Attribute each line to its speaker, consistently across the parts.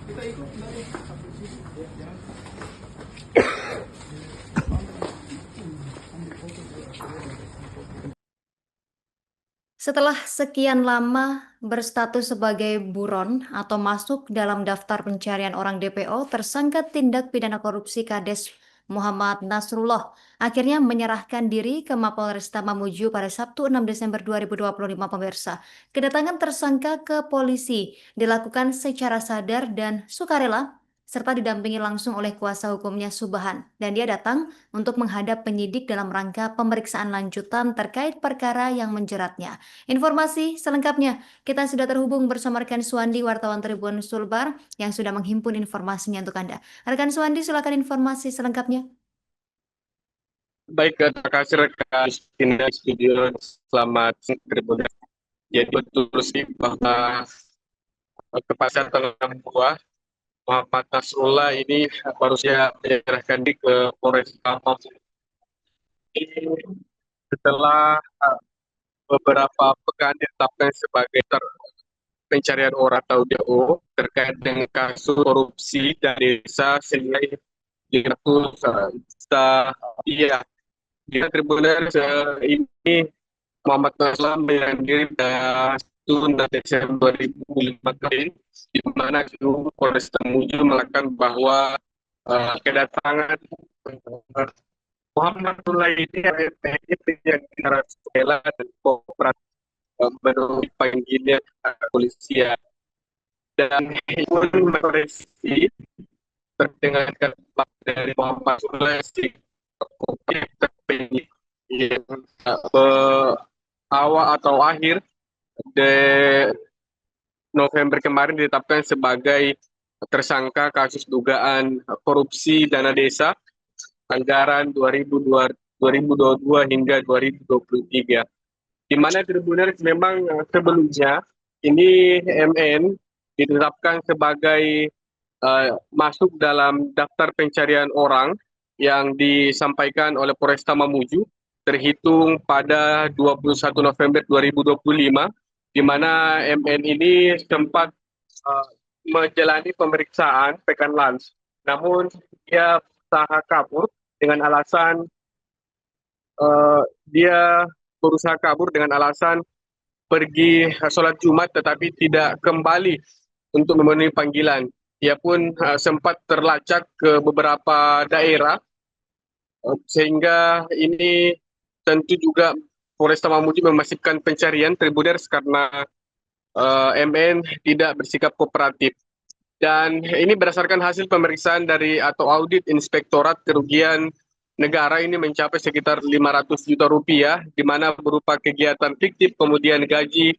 Speaker 1: Kita ikut dari
Speaker 2: Setelah sekian lama berstatus sebagai buron atau masuk dalam daftar pencarian orang DPO, tersangka tindak pidana korupsi Kades Muhammad Nasrullah akhirnya menyerahkan diri ke Mapolresta Mamuju pada Sabtu 6 Desember 2025 pemirsa. Kedatangan tersangka ke polisi dilakukan secara sadar dan sukarela serta didampingi langsung oleh kuasa hukumnya Subhan, dan dia datang untuk menghadap penyidik dalam rangka pemeriksaan lanjutan terkait perkara yang menjeratnya. Informasi selengkapnya kita sudah terhubung bersama rekan Suwandi, wartawan Tribun Sulbar yang sudah menghimpun informasinya untuk Anda. Rekan Suwandi, silakan informasi selengkapnya.
Speaker 3: Baik, terima kasih rekan Justina di studio. Selamat Tribun. Jadi betul sih bahwa kepastian tengah buah Muhammad Nasrullah ini baru saja menyerahkan diri ke Polres Mamuju. Setelah beberapa pekan ditetapkan sebagai pencarian orang atau DO terkait dengan kasus korupsi dari desa senilai 300 juta. Iya, di Tribunal ini Muhammad Nasrullah menyerahkan diri pada 1 Desember 2005 kemarin, di mana Polres Mamuju melakukan bahwa kedatangan Muhammad Nasrullah ini yang rela dan kooperatif menurut panggilnya kepolisian, dan pun merevisi terdengar kata dari Muhammad Nasrullah si objek terpilih yang awal atau akhir de November kemarin ditetapkan sebagai tersangka kasus dugaan korupsi dana desa anggaran 2022 hingga 2023. Di mana Tribunal memang sebelumnya ini MN ditetapkan sebagai masuk dalam daftar pencarian orang yang disampaikan oleh Polresta Mamuju terhitung pada 21 November 2025, di mana MN ini sempat menjalani pemeriksaan pekan lalu. Namun dia berusaha kabur dengan alasan pergi sholat Jumat tetapi tidak kembali untuk memenuhi panggilan. Ia pun sempat terlacak ke beberapa daerah, sehingga ini tentu juga Polresta Mamuju memasifkan pencarian Tribuners karena MN tidak bersikap kooperatif. Dan ini berdasarkan hasil pemeriksaan dari atau audit Inspektorat Kerugian Negara ini mencapai sekitar 500 juta rupiah, di mana berupa kegiatan fiktif, kemudian gaji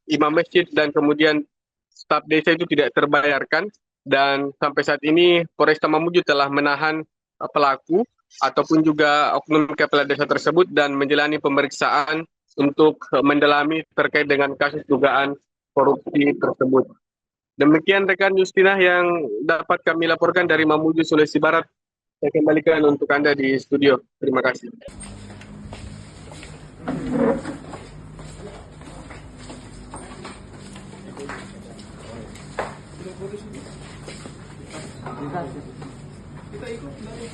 Speaker 3: imam masjid, dan kemudian staf desa itu tidak terbayarkan. Dan sampai saat ini Polresta Mamuju telah menahan pelaku ataupun juga oknum kepala desa tersebut dan menjalani pemeriksaan untuk mendalami terkait dengan kasus dugaan korupsi tersebut. Demikian rekan Justina yang dapat kami laporkan dari Mamuju, Sulawesi Barat. Saya kembalikan untuk Anda di studio. Terima kasih.
Speaker 1: kita ikut dari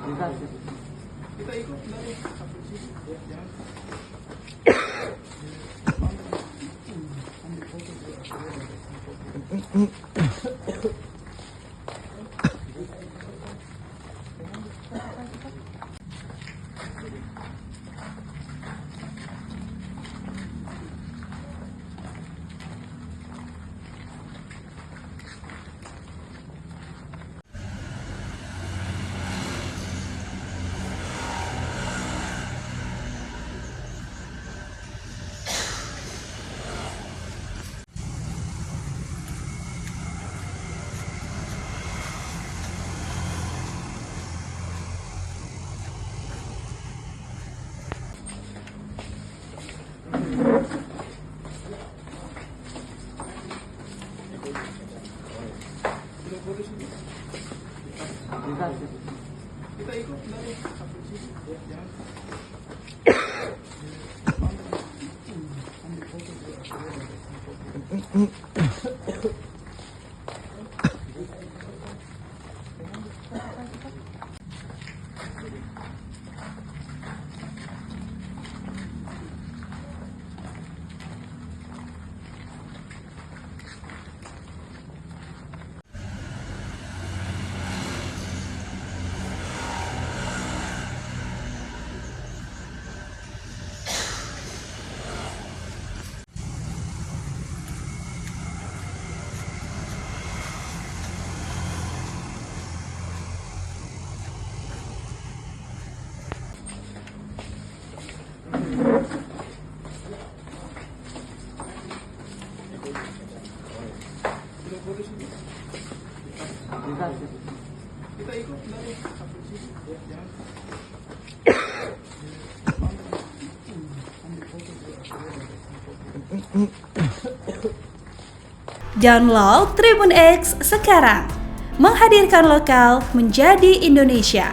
Speaker 1: Kita ikut dari kita ikut dari kita ikut dari
Speaker 4: Download Tribun X sekarang, menghadirkan lokal menjadi Indonesia.